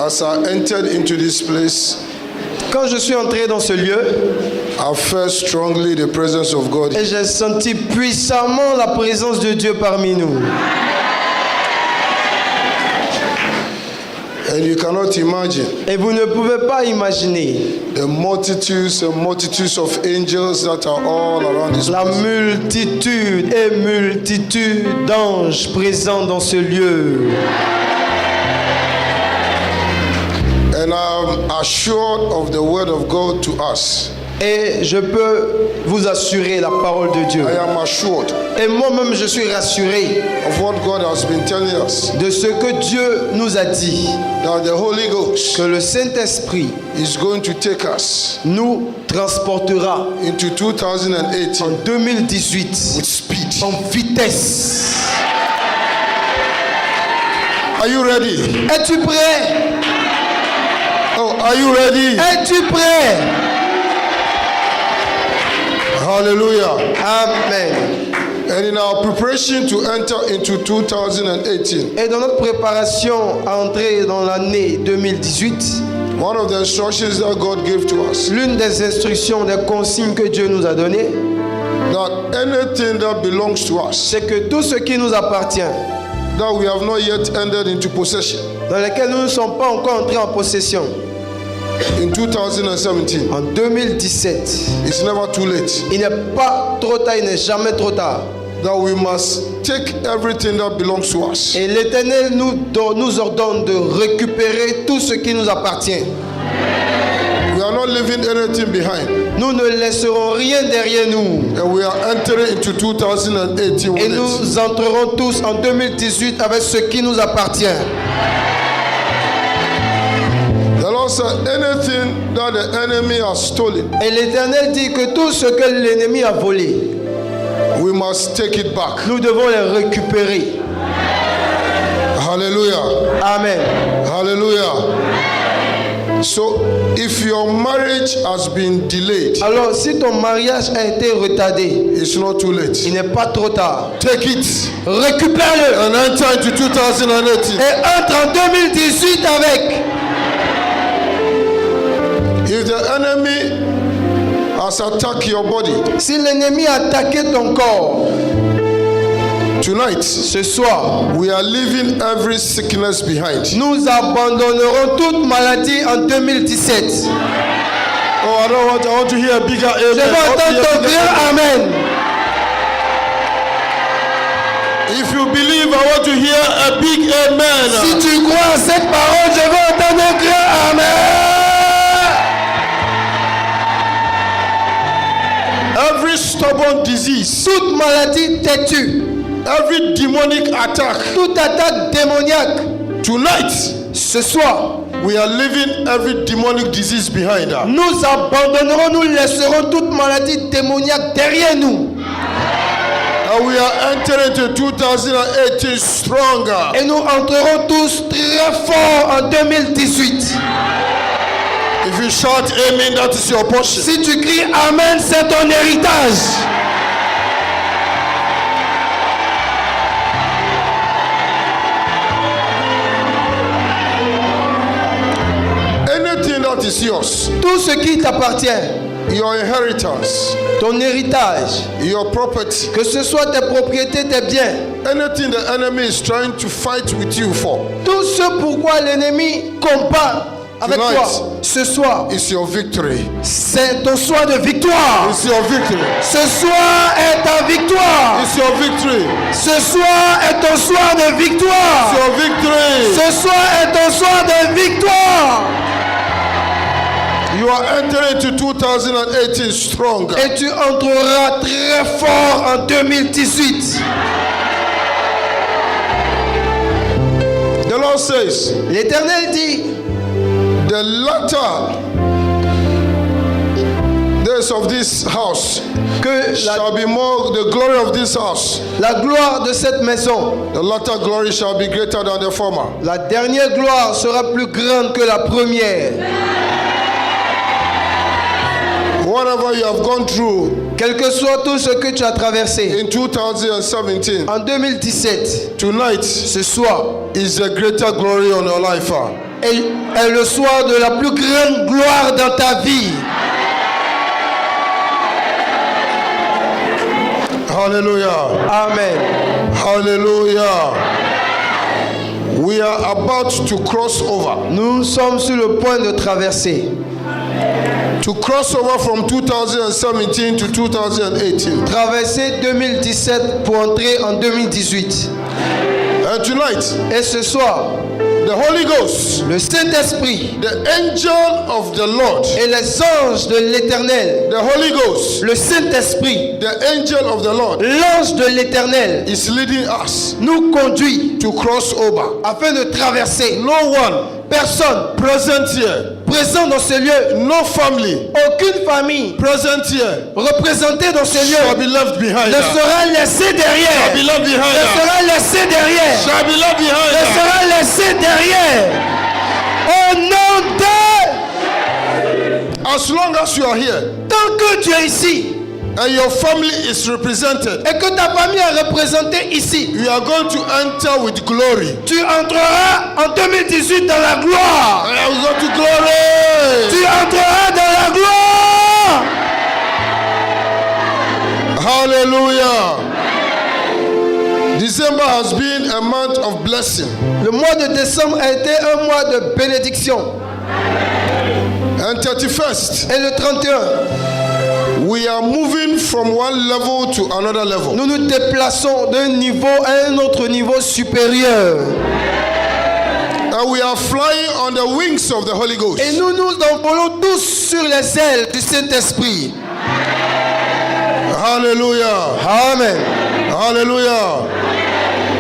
As I entered into this place, Quand je suis entré dans ce lieu, I felt strongly the presence of God. et j'ai senti puissamment la présence de Dieu parmi nous. And you cannot imagine Et vous ne pouvez pas imaginer the multitudes and multitudes of angels that are all around this la place. multitude et multitude d'anges présents dans ce lieu. And I'm assured of the word of God to us. Et je peux vous assurer la parole de Dieu. I am assured Et moi-même, je suis rassuré of what God has been telling us, de ce que Dieu nous a dit, that the Holy Ghost que le Saint-Esprit is going to take us nous transportera into 2018 en 2018 with speed. en vitesse. Are you ready? Es-tu prêt? Oh, are you ready? Es-tu prêt? Hallelujah. Amen. And in our preparation to enter into 2018, Et dans notre préparation à entrer dans l'année 2018, one of the instructions that God gave to us, l'une des instructions, des consignes que Dieu nous a données, that anything that belongs to us, c'est que tout ce qui nous appartient, that we have not yet entered into possession dans lequel nous ne sommes pas encore entrés en possession, in 2017, en 2017, it's never too late. il n'est pas trop tard, il n'est jamais trop tard. That we must take everything that belongs to us. Et l'Éternel nous ordonne de récupérer tout ce qui nous appartient. We are not leaving anything behind. Nous ne laisserons rien derrière nous. And we are entering into 2018 with Et it. nous entrerons tous en 2018 avec ce qui nous appartient. The Lord said, anything that the enemy has stolen, Et l'Éternel dit que tout ce que l'ennemi a volé, we must take it back. nous devons les récupérer. Hallelujah. Amen. Hallelujah. So, if your marriage has been delayed, Alors, si ton mariage a été retardé, it's not too late. il n'est pas trop tard. Take it Récupère-le and enter into 2018. et entre en 2018 avec. If the enemy has attacked your body Si l'ennemi a attaqué ton corps, tonight, ce soir, we are leaving every sickness behind. nous abandonnerons toute maladie en 2017. Oh, I want to hear a bigger amen. Je veux entendre ton grand amen. If you believe, I want to hear a big amen. Si tu crois à cette parole, je veux entendre un grand amen. Every stubborn disease, Toute maladie têtue, every demonic attack, toute attaque démoniaque, tonight, ce soir, we are leaving every demonic disease behind us. nous abandonnerons, nous laisserons toute maladie démoniaque derrière nous. And we are entering into 2018 stronger. Et nous entrerons tous très fort en 2018. If you shout amen, that is your portion. Si tu cries amen, c'est ton héritage. Anything that is yours, Tout ce qui t'appartient, your inheritance, ton héritage, your property, que ce soit tes propriétés, tes biens, anything the enemy is trying to fight with you for, tout ce pourquoi l'ennemi combat avec Tonight. toi ce soir, is your victory. c'est ton soir de victoire. It's your victory. Ce soir est ta victoire. It's your victory. Ce soir est ton soir de It's victoire. your victory. Ce soir est ton soir de victoire. You are entering into 2018 stronger. Et tu entreras très fort en 2018. The Lord says, L'Éternel dit, the latter days of this house que shall be more, the glory of this house, la gloire de cette maison, the latter glory shall be greater than the former. la dernière gloire sera plus grande que la première. Whatever you have gone through Quel que soit tout ce que tu as traversé in 2017, en 2017, tonight ce soir is a greater glory on your life. est le soir de la plus grande gloire dans ta vie. Hallelujah. Amen. Hallelujah. We are about to cross over. Nous sommes sur le point de traverser. To cross over from 2017 to 2018. Traverser 2017 pour entrer en 2018. And tonight, Et ce soir, the Holy Ghost, le Saint-Esprit the angel of the Lord, et les anges de l'Éternel, the Holy Ghost, le Saint-Esprit, the angel of the Lord, l'ange de l'Éternel, is leading us nous conduit to cross over. afin de traverser. No one Personne present here, présent dans ce lieu, no family aucune famille present here représentée dans ce shall lieu be left behind. ne sera laissée derrière. Shall be left behind. Ne sera laissée derrière. Shall be left Ne behind. sera laissée derrière. Au nom de... As long as you are here Tant que tu es ici and your family is represented, et que ta famille est représentée ici, you are going to enter with glory. tu entreras en 2018 dans la gloire. I am going to glory. Tu entreras dans la gloire. Hallelujah. December has been a month of blessing. Le mois de décembre a été un mois de bénédiction. And 31st, Et le 31, we are moving from one level to another level. nous nous déplaçons d'un niveau à un autre niveau supérieur. And we are flying on the wings of the Holy Ghost. Et nous nous envolons tous sur les ailes du Saint-Esprit. Hallelujah. Amen. Hallelujah.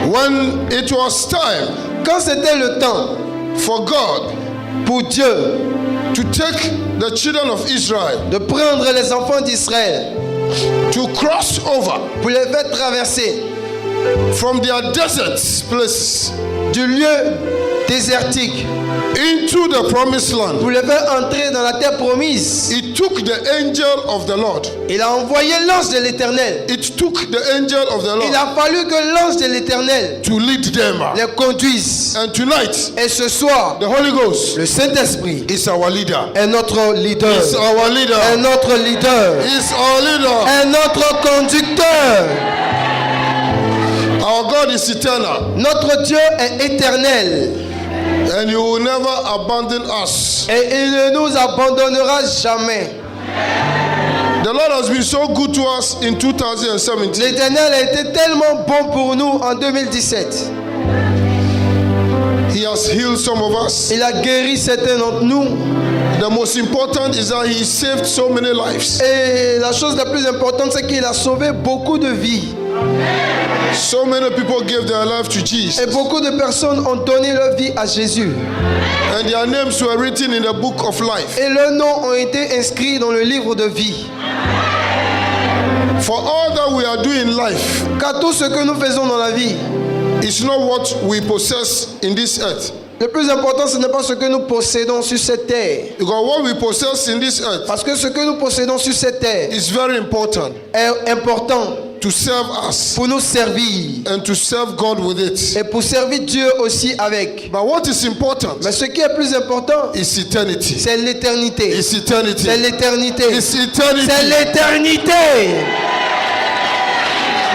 When it was time Quand c'était le temps for God pour Dieu to take the children of Israel de prendre les enfants d'Israël, to cross over pour les faire traverser from their desert places du lieu désertique, into the promised land, pour les faire entrer dans la terre promise, it took the angel of the Lord. il a envoyé l'ange de l'Éternel. It took the angel of the Il Lord a fallu que l'ange de l'Éternel to lead them. les conduise. And tonight, Et ce soir, the Holy Ghost le Saint-Esprit is our leader. est notre leader. Is our leader. Est notre leader. Is our leader. Est notre conducteur. Our God is eternal, Notre Dieu est éternel. and He will never abandon us. Et il ne nous abandonnera jamais. The Lord has been so good to us in 2017. L'Éternel a été tellement bon pour nous en 2017. He has healed some of us. Il a guéri certains d'entre nous. The most important is that He saved so many lives. Et la chose la plus importante, c'est qu'il a sauvé beaucoup de vies. So many people gave their life to Jesus, Et beaucoup de personnes ont donné leur vie à Jésus. and their names were written in the book of life. Et leurs noms ont été inscrits dans le livre de vie. For all that we are doing in life, Car tout ce que nous faisons dans la vie, it's not what we possess in this earth. le plus important, ce n'est pas ce que nous possédons sur cette terre. Because what we possess in this earth Parce que ce que nous possédons sur cette terre is very important est important to serve us pour nous servir and to serve God with it. et pour servir Dieu aussi avec. But what is important Mais ce qui est plus important, is eternity. c'est l'éternité. It's eternity. C'est l'éternité. It's eternity. C'est l'éternité.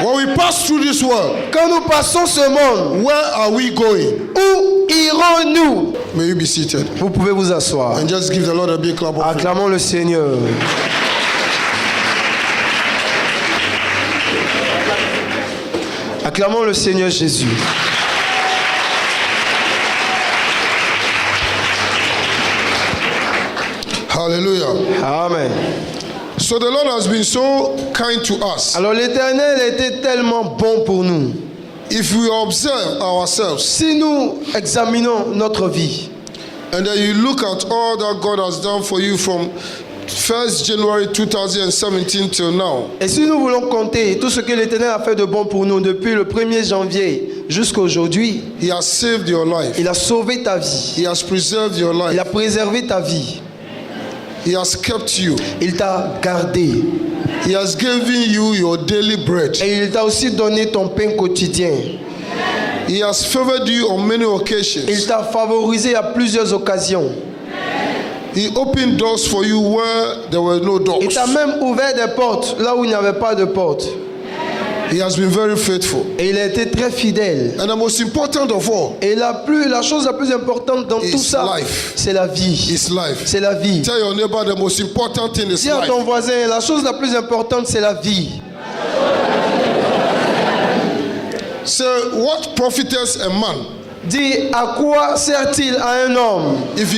When we pass through this world, Quand nous passons ce monde, where are we going? où irons-nous? May you be seated Vous pouvez vous asseoir. and just give the Lord a big clap of praise. Acclamons le Seigneur. Acclamons le Seigneur Jésus. Hallelujah. Amen. So the Lord has been so kind to us. Alors l'Éternel a été tellement bon pour nous. If we observe ourselves Si nous examinons notre vie and then you look at all that God has done for you from 1st January 2017 till now, et si nous voulons compter tout ce que l'Éternel a fait de bon pour nous depuis le 1er janvier jusqu'à aujourd'hui, He has saved your life. il a sauvé ta vie. He has preserved your Il life. a préservé ta vie. He has kept you. Il t'a gardé. He has given you your daily bread. Et il t'a aussi donné ton pain quotidien. He has favored you on many Il occasions. t'a favorisé à plusieurs occasions. He opened doors for you where there were no Il doors. t'a même ouvert des portes là où il n'y avait pas de porte. He has been very faithful. Et il a été très fidèle. And the most important of all Et la chose la plus importante dans is tout ça, life. c'est la vie. is life. C'est la vie. Tell your neighbor the most important thing is Dis à life. ton voisin, la chose la plus importante, c'est la vie. So, what profiteth a man Dis, à quoi sert-il à un homme if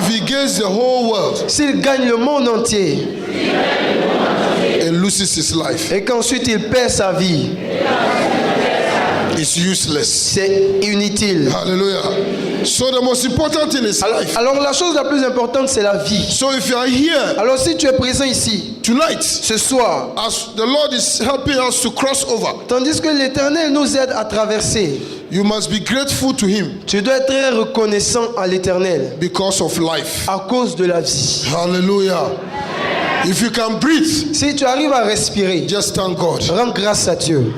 he gains the whole world s'il gagne le monde entier and loses his life? et qu'ensuite il perd sa vie? It's useless. C'est inutile. Hallelujah. So the most important thing is life. Alors la chose la plus importante, c'est la vie. So if you are here Alors si tu es présent ici, tonight, ce soir, as the Lord is helping us to cross over, tandis que l'Éternel nous aide à traverser, you must be grateful to Him tu dois être très reconnaissant à l'Éternel because of life. à cause de la vie. Hallelujah. If you can breathe, Si tu arrives à respirer, just thank God. rends grâce à Dieu.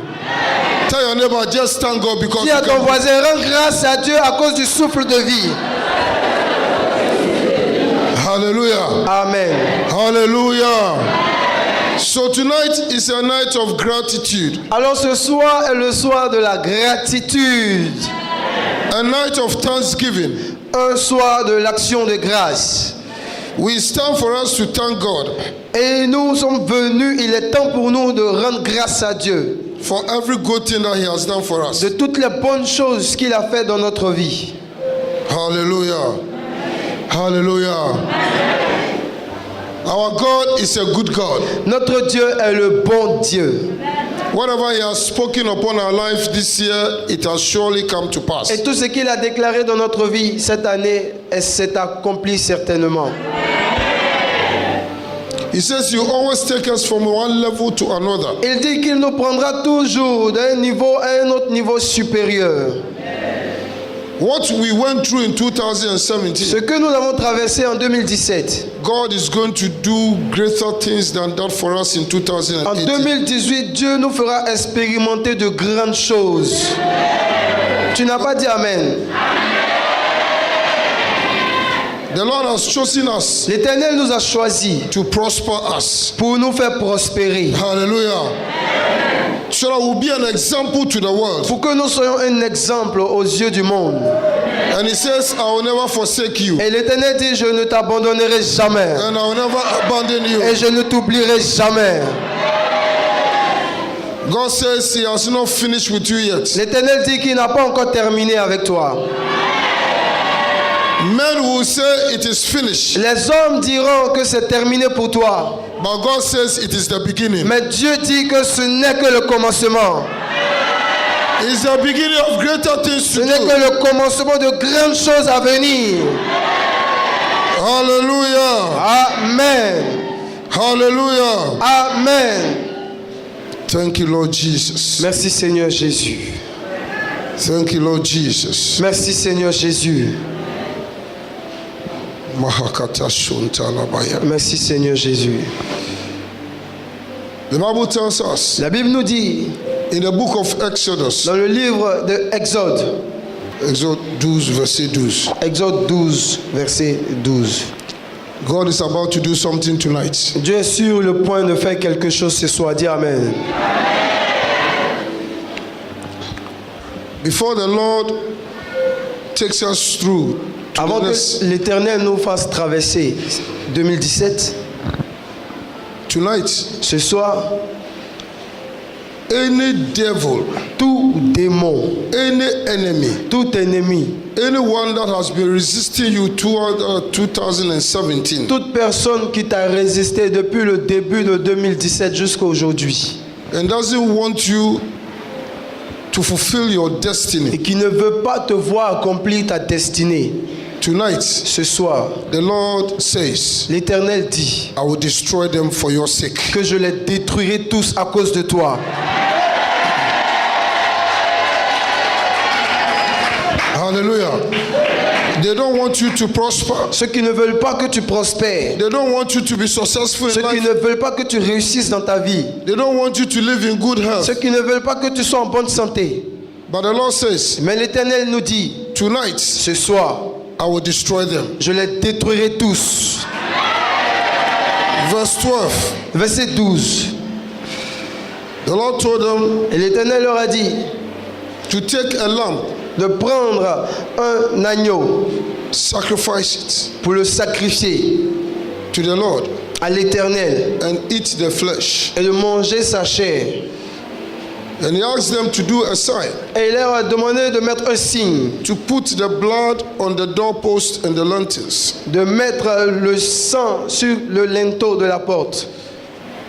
Tell your neighbor, just thank God because Dis you à ton can breathe. voisin, rends grâce à Dieu à cause du souffle de vie. Hallelujah. Amen. Hallelujah. So tonight is a night of gratitude, Alors ce soir est le soir de la gratitude. a night of thanksgiving. Un soir de l'action de grâce. We stand for us to thank God Et nous sommes venus, il est temps pour nous de rendre grâce à Dieu for every good thing that He has done for us. de toutes les bonnes choses qu'il a fait dans notre vie. Hallelujah. Hallelujah. Our God is a good God. Notre Dieu est le bon Dieu. Whatever He has spoken upon our life this year, it has surely come to pass. Et tout ce qu'il a déclaré dans notre vie cette année s'est accompli certainement. He says you always take us from one level to another. Il dit qu'il nous prendra toujours d'un niveau à un autre niveau supérieur. What we went through in Ce 2017, que nous avons traversé en 2017, God is going to do greater things than that for us in en 2018. 2018, Dieu nous fera expérimenter de grandes choses. Tu n'as pas dit Amen. The Lord has chosen us L'Éternel nous a choisis to prosper us. pour nous faire prospérer, Hallelujah. So that we'll be an example to the world. pour que nous soyons un exemple aux yeux du monde. And He says, I will never forsake you. Et l'Éternel dit, je ne t'abandonnerai jamais. And I will never abandon you. Et je ne t'oublierai jamais. God says He has not finished with you yet. L'Éternel dit qu'il n'a pas encore terminé avec toi. Men will say it is finished. Les hommes diront que c'est terminé pour toi. But God says it is the beginning. Mais Dieu dit que ce n'est que le commencement. It's the beginning of greater things Ce to n'est que do. le commencement de grandes choses à venir. Hallelujah. Amen. Hallelujah. Amen. Thank you, Lord Jesus. Merci Seigneur Jésus. Thank you, Lord Jesus. Merci Seigneur Jésus. Mahakata Shuntalabaya. Merci Seigneur Jésus. The Bible tells us La Bible nous dit in the book of Exodus, dans le livre de Exode, Exode 12, verset 12, Exode 12, verset 12. God is about to do something tonight. Dieu est sur le point de faire quelque chose ce soir. Dis Amen. Before the Lord takes us through to Avant the que next, l'Éternel nous fasse traverser 2017, tonight, ce soir, any devil, tout démon, any enemy, tout ennemi, anyone that has been resisting you toward 2017, toute personne qui t'a résisté depuis le début de 2017 jusqu'à aujourd'hui and doesn't want you to fulfill your destiny, et qui ne veut pas te voir accomplir ta destinée, tonight, ce soir, the Lord says, l'Éternel dit I will destroy them for your sake. que je les détruirai tous à cause de toi. Hallelujah. They don't want you to prosper. Ceux qui ne veulent pas que tu prospères, They don't want you to be successful ceux in qui life. ne veulent pas que tu réussisses dans ta vie, They don't want you to live in good health. ceux qui ne veulent pas que tu sois en bonne santé, But the Lord says, Mais l'Éternel nous dit, tonight ce soir, I will destroy them. je les détruirai tous. Verse 12. Verset 12. The Lord told them Et l'Éternel leur a dit to take a lamb, de prendre un agneau sacrifice it pour le sacrifier to the Lord, à l'Éternel and eat the flesh. et de manger sa chair. And he asked them to do a sign, Et il leur a demandé de mettre un signe, to put the blood on the doorpost and the lintels, de mettre le sang sur le linteau de la porte.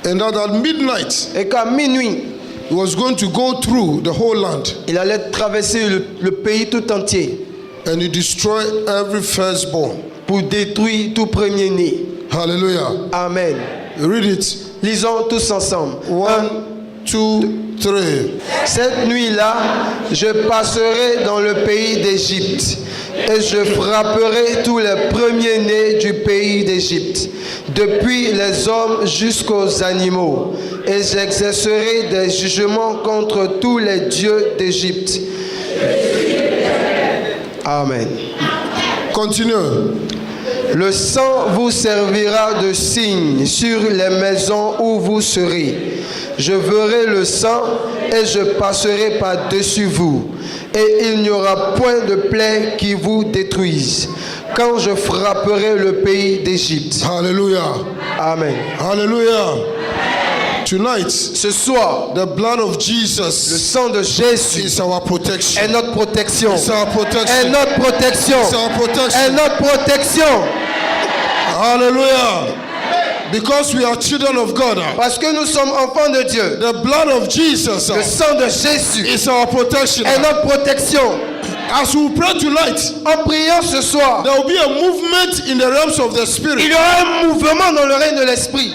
and that at midnight Et qu'à minuit, he was going to go through the whole land il allait traverser le pays tout entier and he destroy every firstborn. pour détruire tout premier-né. Hallelujah. Amen. Read it. Lisons tous ensemble. 1, 2, 3. Cette nuit-là, je passerai dans le pays d'Égypte et je frapperai tous les premiers-nés du pays d'Égypte, depuis les hommes jusqu'aux animaux, et j'exercerai des jugements contre tous les dieux d'Égypte. Amen. Continue. Le sang vous servira de signe sur les maisons où vous serez. Je verrai le sang et je passerai par-dessus vous. Et il n'y aura point de plaie qui vous détruise, quand je frapperai le pays d'Égypte. Hallelujah. Amen. Hallelujah. Tonight, Ce soir, the blood of le Jesus sang de Jésus is our protection. est notre protection. It's our Est protection. notre protection. It's our Est protection. notre protection. Hallelujah. Because we are children of God. Parce que nous sommes enfants de Dieu. The blood of Jesus Le sang de Jésus is our protection. est notre protection. As we pray tonight, En priant ce soir, there will be a movement in the realms of the il spirit, y aura un mouvement dans le règne de l'esprit.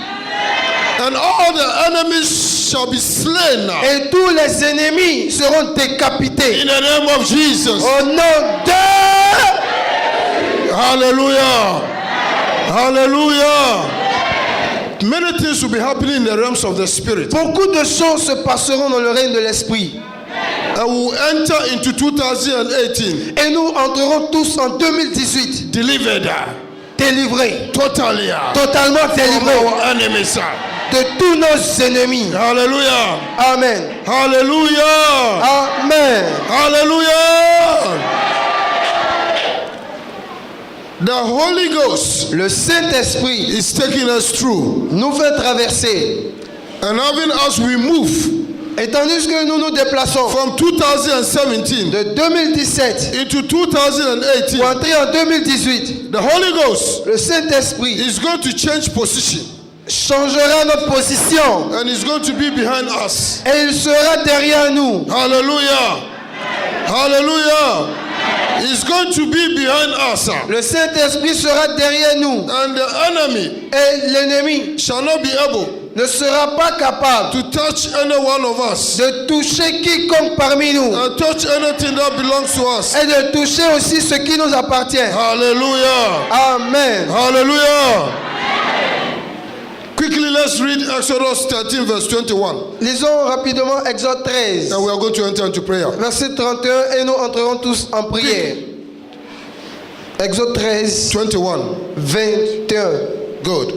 and all the enemies shall be slain now. Et tous les ennemis seront décapités. In the name of Jesus. Au nom de... Hallelujah. Hallelujah. Many things will be happening in the realms of the spirit. Beaucoup de choses se passeront dans le règne de l'esprit. And we will enter into 2018 Et nous entrerons tous en 2018 delivered délivrés. totally Totalement from délivrés our enemies. de tous nos ennemis. Hallelujah. Amen. Hallelujah. Amen. Hallelujah. The Holy Ghost Le Saint-Esprit is taking us through, nous fait traverser. and having us we move Et tandis que nous nous déplaçons from 2017 de 2017 into 2018, pour entrer en 2018, the Holy Ghost le Saint-Esprit is going to change position, changera notre position and is going to be behind us. et il sera derrière nous. Hallelujah. Hallelujah. He's going to be behind us, Le Saint-Esprit sera derrière nous and the enemy et l'ennemi shall not be able ne sera pas capable to touch any one of us de toucher quiconque parmi nous and touch anything that belongs to us. et de toucher aussi ce qui nous appartient. Hallelujah. Amen. Hallelujah. Quickly, let's read Exodus 13, verse 21. Lisons rapidement Exode 13, And we are going to enter into prayer. verset 31 et nous entrerons tous en prière. Exode 13, 21. 21. Good.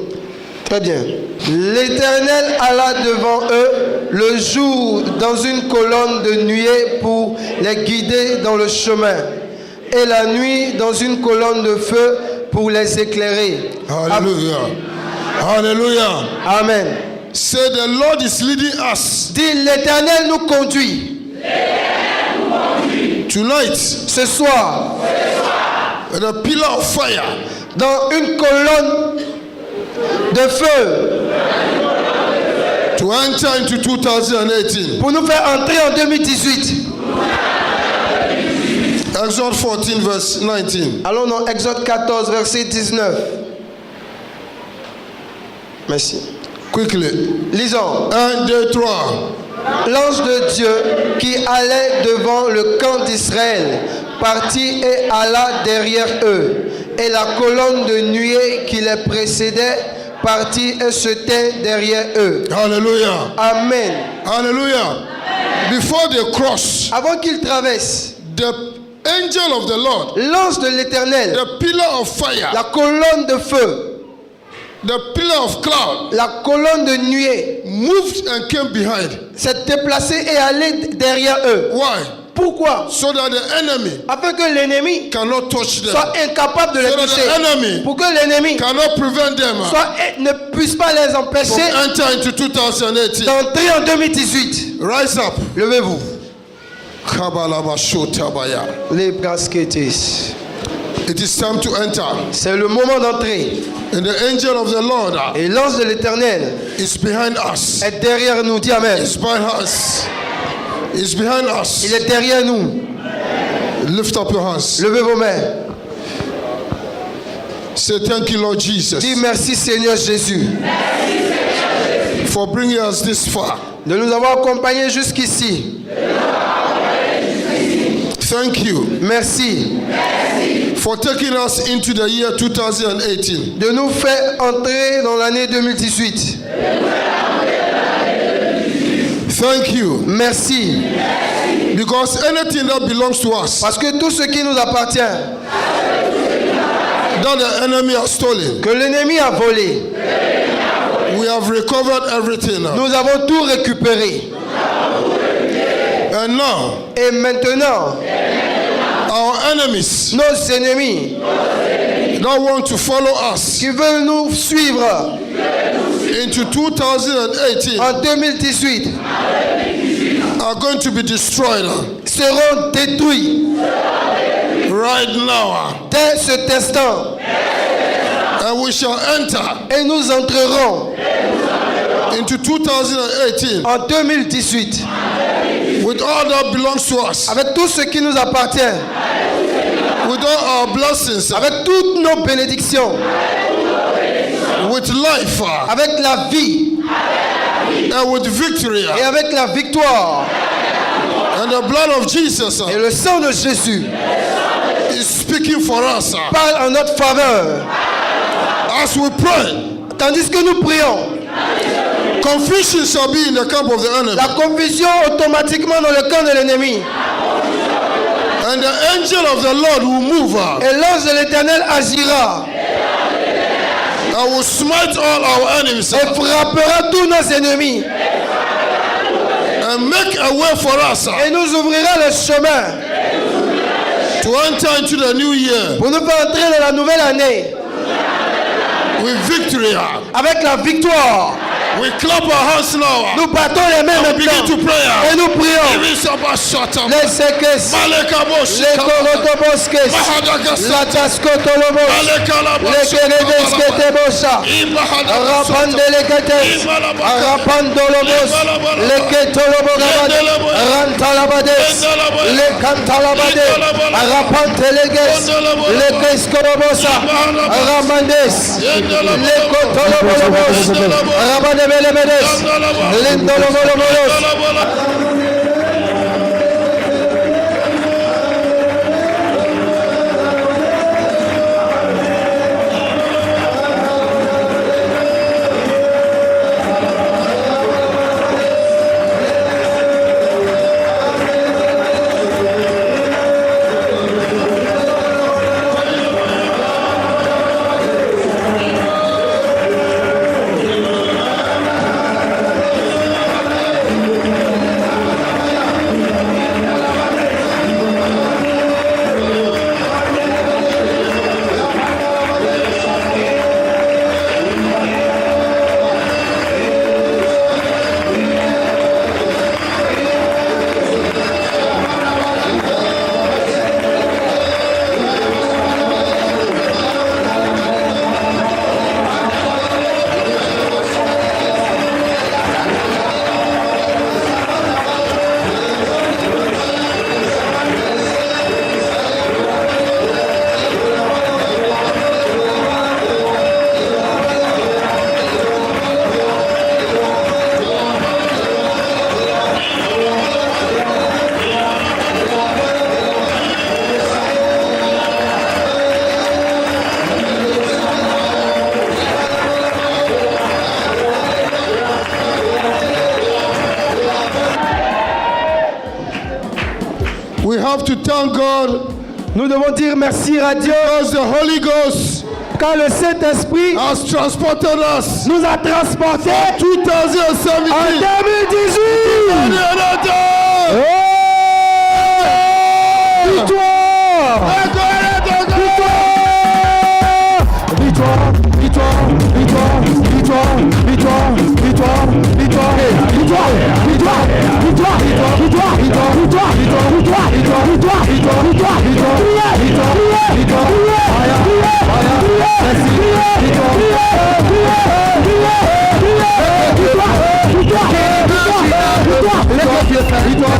Très bien. L'Éternel alla devant eux le jour dans une colonne de nuée pour les guider dans le chemin, et la nuit dans une colonne de feu pour les éclairer. Hallelujah. Hallelujah. Amen. Say, the Lord is leading us Dis, l'Éternel nous conduit tonight ce soir with a pillar of fire dans une colonne de feu to enter into 2018. pour nous faire entrer en 2018. Exodus 14, verse 19. Allons dans Exode 14, verset 19. Merci. Quickly. Lisons. 1, 2, 3. L'ange de Dieu qui allait devant le camp d'Israël partit et alla derrière eux. Et la colonne de nuée qui les précédait partit et se tint derrière eux. Hallelujah. Amen. Hallelujah. Before they cross, Avant qu'ils traversent, the angel of the Lord, l'ange de l'Éternel, the pillar of fire, la colonne de feu, the pillar of cloud, la colonne de nuée, moved and came behind. s'est déplacé et allé derrière eux. Why? Pourquoi? So that the enemy Afin que l'ennemi cannot touch them. soit incapable de les So that toucher. the enemy Pour que l'ennemi cannot prevent them ne puisse pas les from empêcher enter into 2018. d'entrer en 2018. Rise up. Levez-vous. Kabalabashotabaya. Les brasquettes. It is time to enter. C'est le moment d'entrer. And the angel of the Lord Et l'ange de l'Éternel is behind us. est derrière nous. Dis Amen. Is behind us. Is behind us. Il est derrière nous. Lift up your hands. Levez vos mains. Say thank you, Lord Jesus, Dis merci Seigneur Jésus for bringing us this far. de nous avoir accompagnés jusqu'ici. Thank you Merci for taking us into the year 2018. de nous faire entrer dans l'année 2018. Thank you Merci because anything that belongs to us parce que tout ce qui nous appartient, that the enemy has stolen, que l'ennemi a volé, we have recovered everything now. nous avons tout récupéré. And now Et maintenant, our enemies nos ennemis that want to follow us qui veulent nous suivre into 2018 en 2018 are going to be destroyed seront détruits right now. dès cet instant. And we shall enter Et nous entrerons into 2018 en 2018 with all that belongs to us, avec tout ce qui nous appartient, with all our blessings, avec toutes nos bénédictions, with life, avec la vie and with victory. et avec la victoire. And the blood of Jesus Et le sang de Jésus is speaking for us. parle en notre faveur. As we pray, Tandis que nous prions, confusion shall be in the camp of the enemy. la confusion automatiquement dans le camp de l'ennemi. And the angel of the Lord will move Et l'ange de l'Éternel agira and will smite all our enemies et frappera tous nos ennemis and make a way for us et nous ouvrira le chemin to enter into the new year pour nous faire entrer dans la nouvelle année with victory. avec la victoire. We clap our hands now. Nous battons les mains And we begin to maintenant pray. et nous prions. Even Sabbath shut up. Les séquesses, Malekabos. les corotobosques, la tascotolobos, les keredesketebosha, rapandeleketes, rapandolobos, les ketolobogabades, rantalabades, les cantalabades, rapanteleges, les keskorobosa, ramandes, les kotolobos, rabanebelebedes, lindolobolobolos. We have to thank God Nous devons dire merci à Dieu because the Holy Ghost car le Saint-Esprit has transported us nous a transportés 2017. en 2018. Victoire!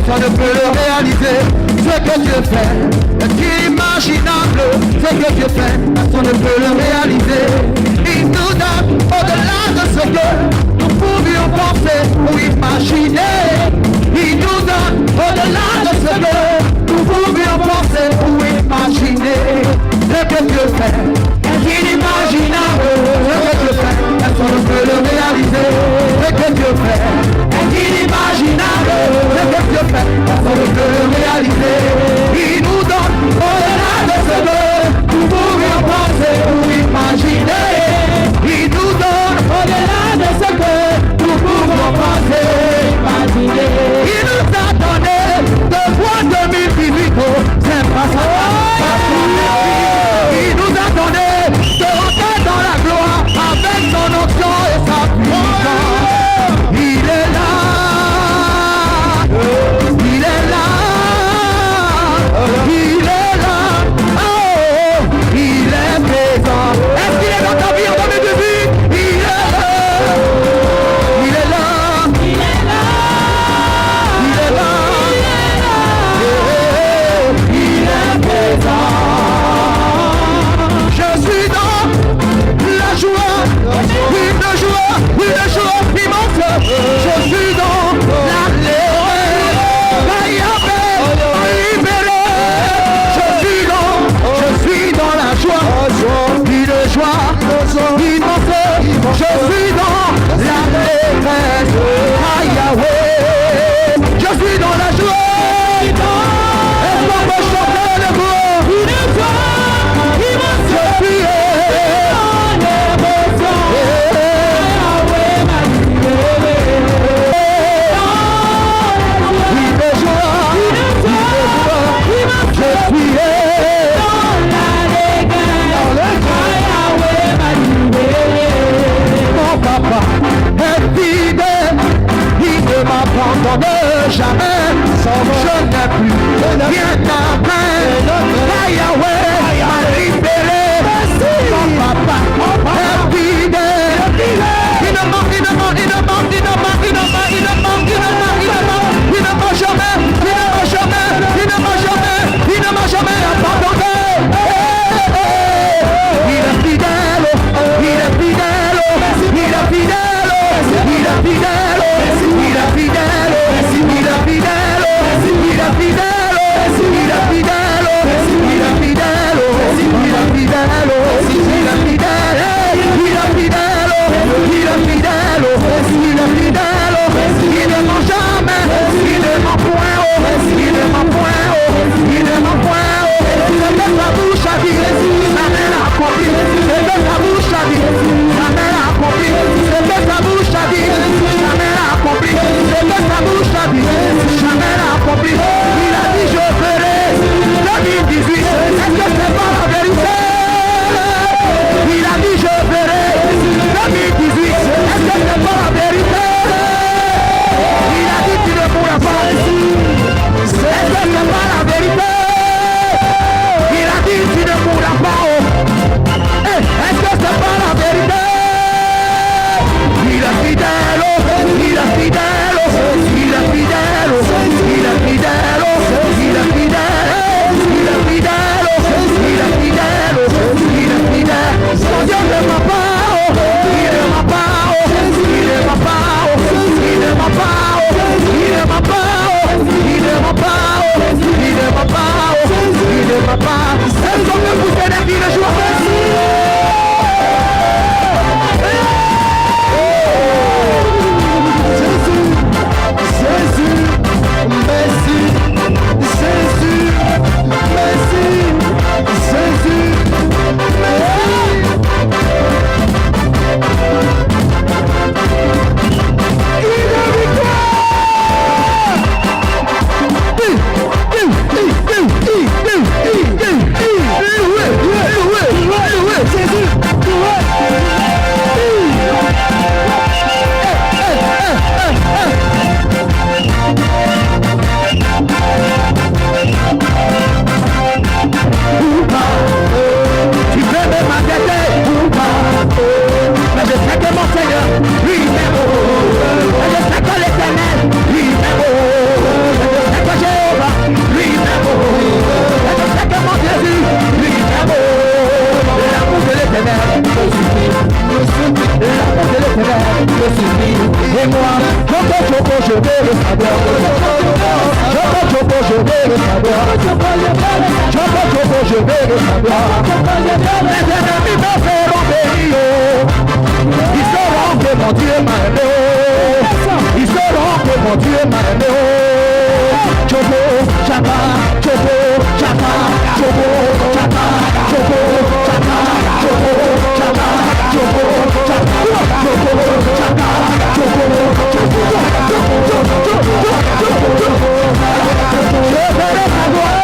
Ça ne peut le réaliser, ce que Dieu fait est inimaginable, ce que Dieu fait, ça ne peut le réaliser. Il nous donne au-delà de ce que nous pouvions penser ou imaginer. Il nous donne au-delà de ce que nous pouvions penser ou imaginer. Ce que Dieu fait est inimaginable, ce que Dieu fait, ça ne peut le réaliser. Ce que Dieu fait est inimaginable, ce que Dieu fait, ça ne peut le réaliser. Il nous donne au-delà de ce que nous pouvions penser ou imaginer. Il nous donne au-delà de ce que nous pouvions penser, imaginer. Il nous a donné de voix de je veux le savoir. Choco, je veux le savoir. Choco, je veux le savoir. Les ennemis me feront périr. Ils sauront que mon Dieu m'a aimé. Ils sauront que mon Dieu m'a aimé. Choco, chapa, choco, chapa, choco, chapa, choco, chapa, choco, chapa, choco, chapa, choco, chapa, choco, je verrai ta gloire,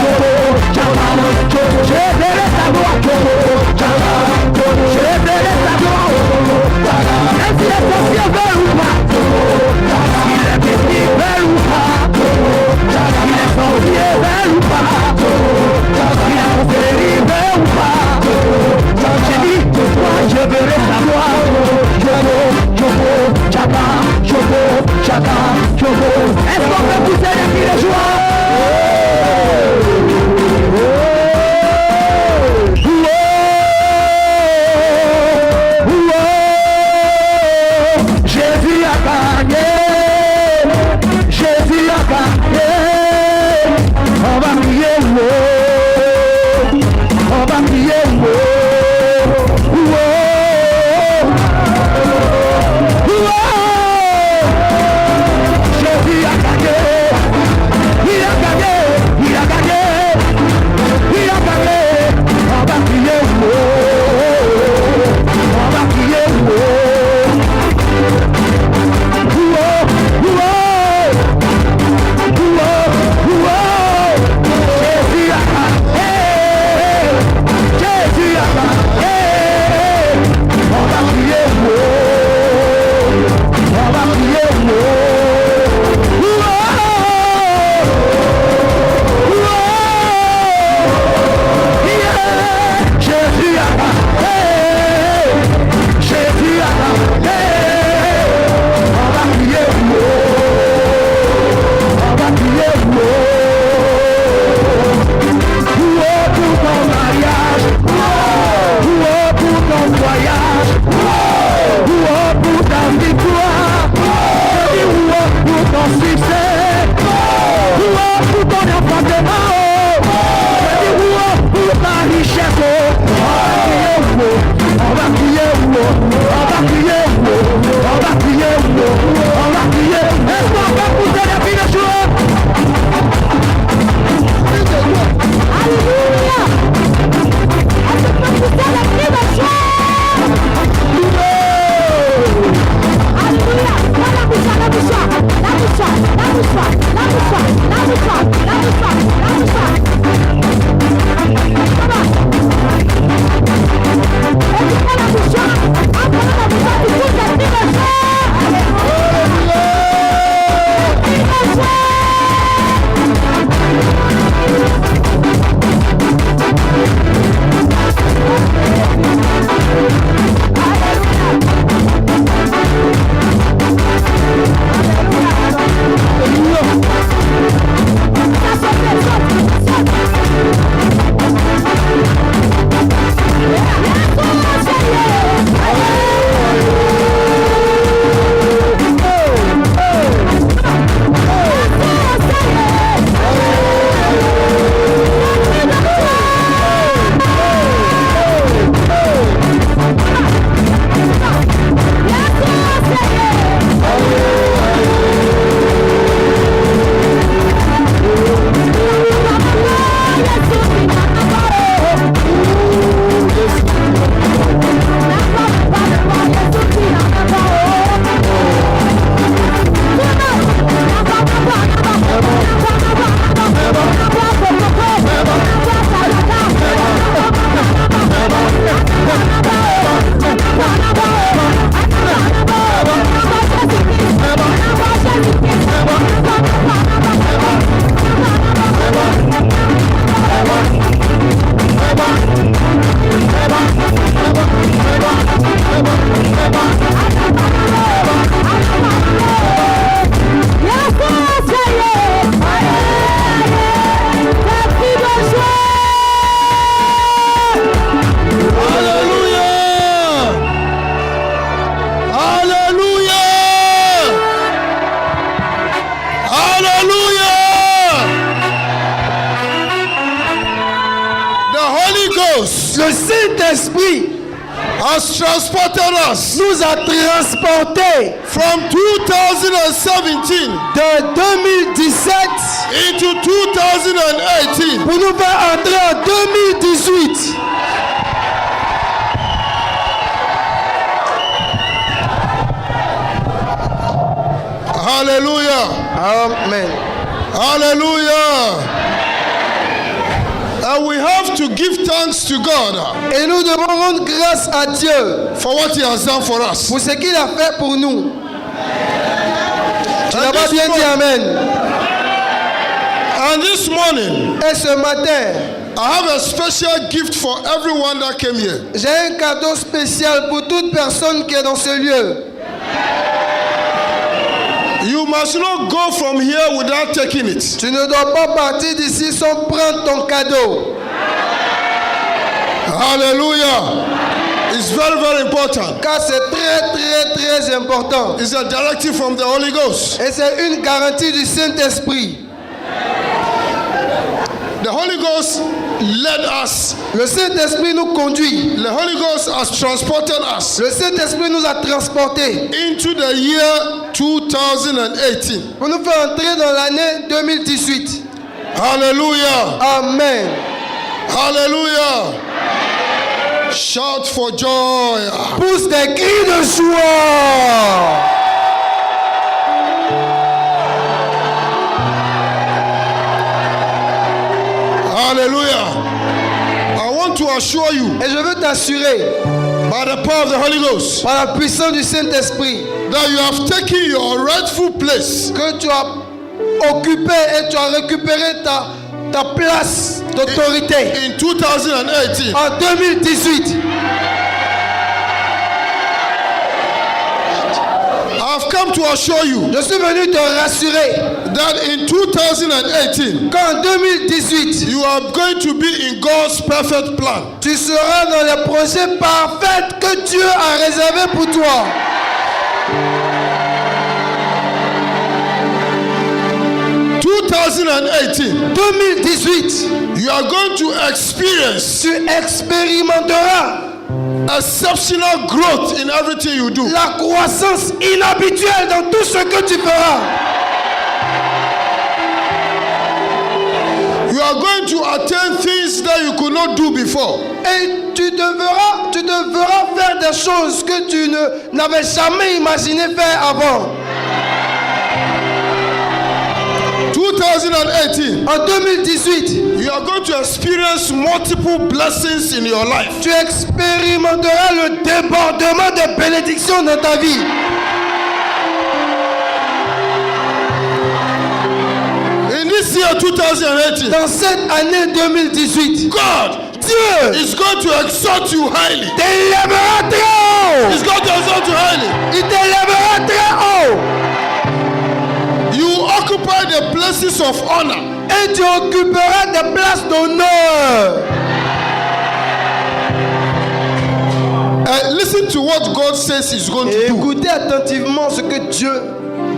chapa, je verrai ta gloire, chapa, je verrai ta gloire. Même si les sorciers veulent ou pas, si les mystiques veulent ou pas, si les sorciers veulent ou pas, si la sorcellerie veut ou pas, j'ai dit, moi je verrai ta gloire. Choco, chapa, choco, chapa, choco. Est-ce qu'on peut pousser les cris de joie? Jésus a gagné, Jésus a gagné. On va prier, on va prier, Jésus a gagné, il Ghost Le Saint-Esprit has transported us nous a transportés from 2017 de 2017 into 2018. pour nous faire entrer en 2018. Hallelujah. Amen. Hallelujah. And we have to give thanks to God Et nous devons rendre grâce à Dieu for what He has done for us. pour ce qu'il a fait pour nous. Tu And n'as pas this bien dit Amen. And this morning, Et ce matin, I have a special gift for everyone that came here. j'ai un cadeau spécial pour toute personne qui est dans ce lieu. You must not go from here without taking it. Tu ne dois pas partir d'ici sans prendre ton cadeau. Hallelujah. It's very, very important. Car c'est très, très, très important. It's a directive from the Holy Ghost. Et c'est une garantie du Saint-Esprit. The Holy Ghost led us. Le Saint-Esprit nous conduit. The Holy Ghost has transported us Le Saint-Esprit nous a transportés into the year 2018. pour nous faire entrer dans l'année 2018. Hallelujah. Amen. Hallelujah. Shout for joy. Pousse des cris de joie. Hallelujah. I want to assure you Et je veux t'assurer, by the power of the Holy Ghost par la puissance du Saint-Esprit, that you have taken your rightful place que tu as occupé et tu as récupéré ta place d'autorité in 2018. en 2018. I've come to assure you Je suis venu te rassurer that in 2018 qu'en 2018, you are going to be in God's perfect plan. tu seras dans les projets parfaits que Dieu a réservés pour toi. 2018, you are going to experience tu expérimenteras exceptional growth in everything you do. la croissance inhabituelle dans tout ce que tu feras. You are going to attain things that you could not do before. Et tu devras faire des choses que tu n'avais jamais imaginé faire avant. 2018, En 2018, you are going to experience multiple blessings in your life. tu expérimenteras le débordement de bénédictions dans ta vie. In this year 2018, Dans cette année 2018, God Dieu is going to exalt you highly. t'élèvera très haut. He's going to exalt you highly. Il t'élèvera très haut. You occupy the places of honor. Et tu occuperas des places d'honneur. Listen to what God says He's going Et to do. écoutez attentivement ce que Dieu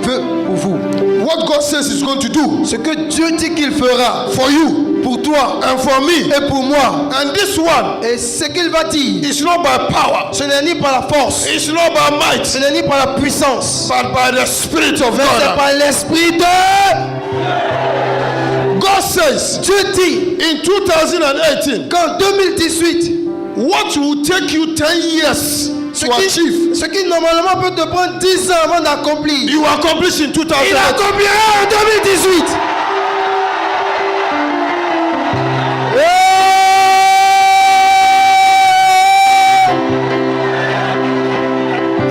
veut pour vous. What God says He's going to do Ce que Dieu dit qu'il fera for you pour toi and for me. et pour moi. And this one Et ce qu'il va dire, is not by power, ce n'est ni par la force, it's not by might, ce n'est ni par la puissance, but by the Spirit of mais c'est God. par l'Esprit de... God says Dieu dit in 2018, qu'en 2018, what will take you 10 years to achieve, ce qui normalement peut te prendre 10 ans avant d'accomplir, you accomplish in il 2018. accomplira en 2018.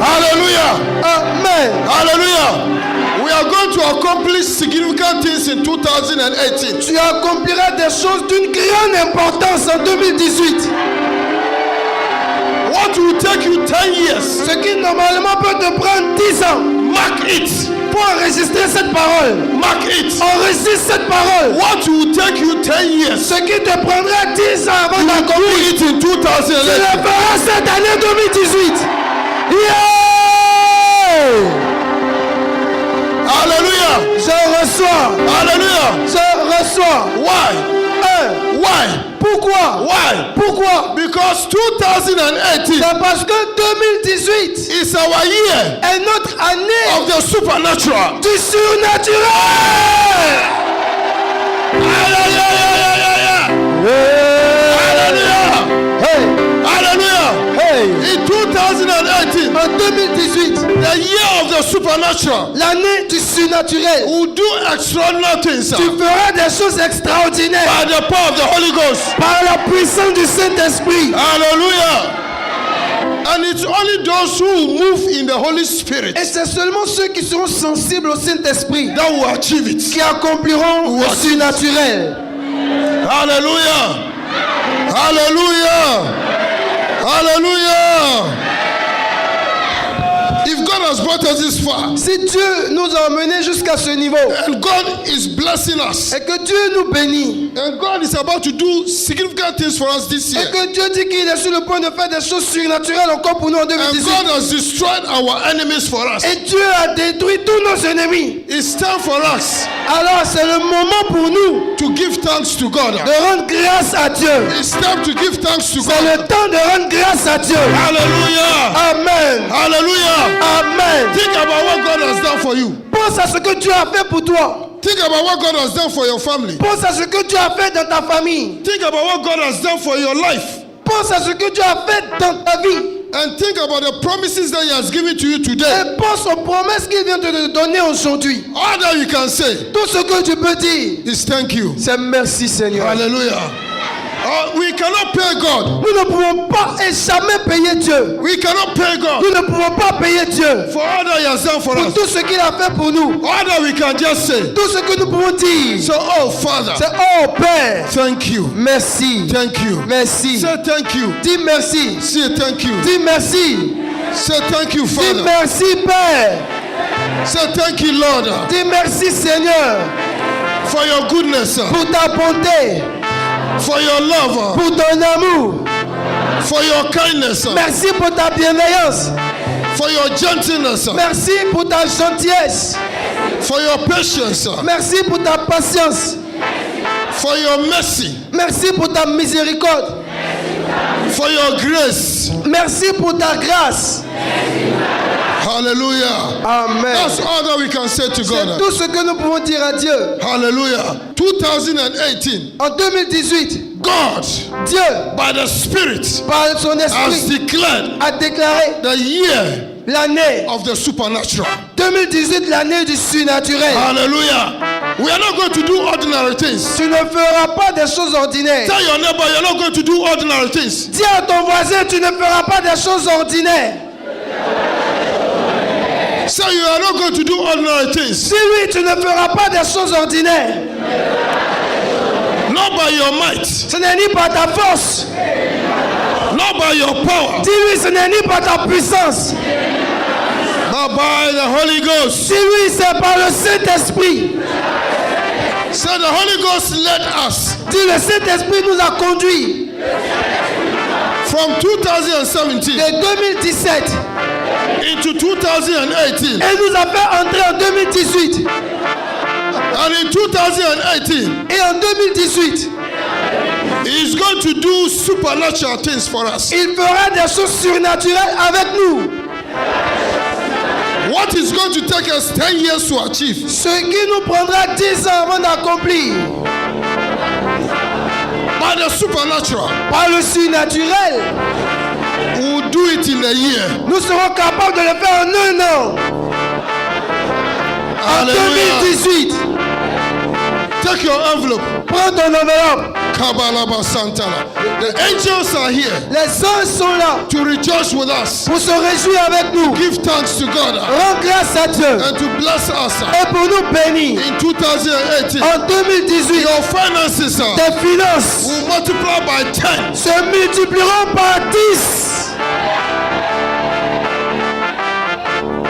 Hallelujah. Amen. Hallelujah. We are going to accomplish significant things in 2018. Tu accompliras des choses d'une grande importance en 2018. What will take you 10 years, Ce qui normalement peut te prendre 10 ans mark it. pour enregistrer cette parole. Mark it. Enregistre cette parole. What will take you 10 years, Ce qui te prendra 10 ans avant do d'accomplir. it in Tu le 2018. feras cette année 2018. Yeah! Hallelujah. Je reçois. Hallelujah. Je reçois. Why? Un. Why? Pourquoi? Why? Pourquoi? Because 2018 C'est parce que 2018 is our year est notre année of the supernatural. du surnaturel. Hallelujah! Hey, Hallelujah! hey. In 2018, En 2018, the year of the supernatural, l'année du surnaturel, will do extraordinary things tu feras des choses extraordinaires by the power of the Holy Ghost. par la puissance du Saint-Esprit. Hallelujah! And it's only those who move in the Holy Spirit Et c'est seulement ceux qui seront sensibles au Saint-Esprit that will achieve it. qui accompliront le surnaturel. Hallelujah! Hallelujah! Hallelujah! If God has brought us this far, Si Dieu nous a emmenés jusqu'à ce niveau and God is blessing us, et que Dieu nous bénit and God is about to do significant things for us this year, et que Dieu dit qu'il est sur le point de faire des choses surnaturelles encore pour nous en and 2018 God has destroyed our enemies for us, et Dieu a détruit tous nos ennemis, it's time for us alors c'est le moment pour nous to give thanks to God. de rendre grâce à Dieu. It's time to give thanks to C'est le God. temps de rendre grâce à Dieu. Hallelujah! Amen. Hallelujah! Amen. Think about what God has done for you. Pense à ce que Dieu a fait pour toi. Think about what God has done for your family. Pense à ce que Dieu a fait dans ta famille. Think about what God has done for your life. Pense à ce que Dieu a fait dans ta vie. And think about the promises that He has given to you today. Et pense aux promesses qu'il vient de te donner aujourd'hui. All that you can say Tout ce que tu peux dire, is thank you. c'est merci Seigneur. Hallelujah. We cannot pay God. Nous ne pouvons pas et jamais payer Dieu. We cannot pay God Nous ne pouvons pas payer Dieu for all that He has done for pour us. tout ce qu'il a fait pour nous. All that we can just say. Tout ce que nous pouvons dire, So, oh Father, c'est oh Père, thank you. merci. Thank you. Merci. Say thank you. Dis merci. Say thank you. Dis merci. Say thank you, Dis Father. merci Père. Say thank you, Lord, Dis merci Seigneur for your goodness, pour ta bonté, for your love, pour ton amour. for your kindness, Merci pour ta bienveillance. for your gentleness, Merci pour ta gentillesse. for your patience, Merci pour ta patience. for your mercy, Merci pour ta miséricorde. for your grace. Merci pour ta grâce. Hallelujah. Amen. That's all that we can say to C'est God. tout ce que nous pouvons dire à Dieu. Hallelujah. 2018, En 2018, God, Dieu, by the Spirit, par son has esprit, declared a déclaré the year l'année of the supernatural. 2018, l'année du surnaturel. Hallelujah. We are not going to do ordinary things. Tu ne feras pas des choses ordinaires. Tell your neighbor you're not going to do ordinary things. Dis à ton voisin, tu ne feras pas des choses ordinaires. Say you are not going to do ordinary things. Dis-lui, tu ne feras pas des choses ordinaires. Not by your might, Ce n'est ni par ta force. not by your power, Dis-lui, ce n'est ni par ta puissance. but by the Holy Ghost. Dis-lui, c'est par le Saint-Esprit. Say the Holy Ghost led us Dis, le Saint-Esprit nous a conduits from 2017 de 2017 into 2018. et nous a fait entrer en 2018. And in 2018, Et en 2018, He's going to do supernatural things for us. il fera des choses surnaturelles avec nous. What is going to take us 10 years to achieve, Ce qui nous prendra 10 ans avant d'accomplir. by the supernatural, Par le surnaturel, we will do it in a year. nous serons capables de le faire en un an. En Hallelujah. 2018, Take your envelope. prends ton enveloppe. Kabalaba Santana. The angels are here Les anges sont là to rejoice with us, pour se réjouir avec nous. give thanks to God, Rends grâce à Dieu and to bless us. et pour nous bénir. In 2018, En 2018, your finances tes finances will multiply by 10. se multiplieront par 10.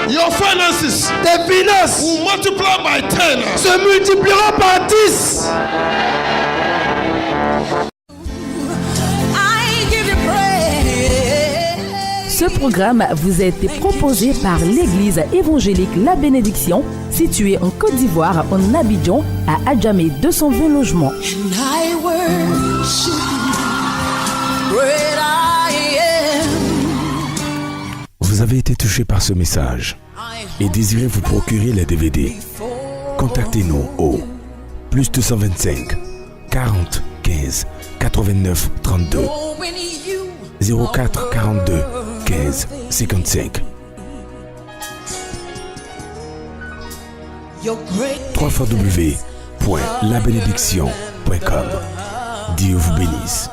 Your finances Tes finances will multiply by 10. se multiplieront par 10. Ce programme vous a été proposé par l'Église évangélique La Bénédiction, située en Côte d'Ivoire, en Abidjan, à Adjamé 220 logements. And I worship you. avez été touché par ce message et désirez vous procurer les DVD, contactez-nous au plus 225 40 15 89 32 04 42 15 55 www.labénédiction.com. Dieu vous bénisse.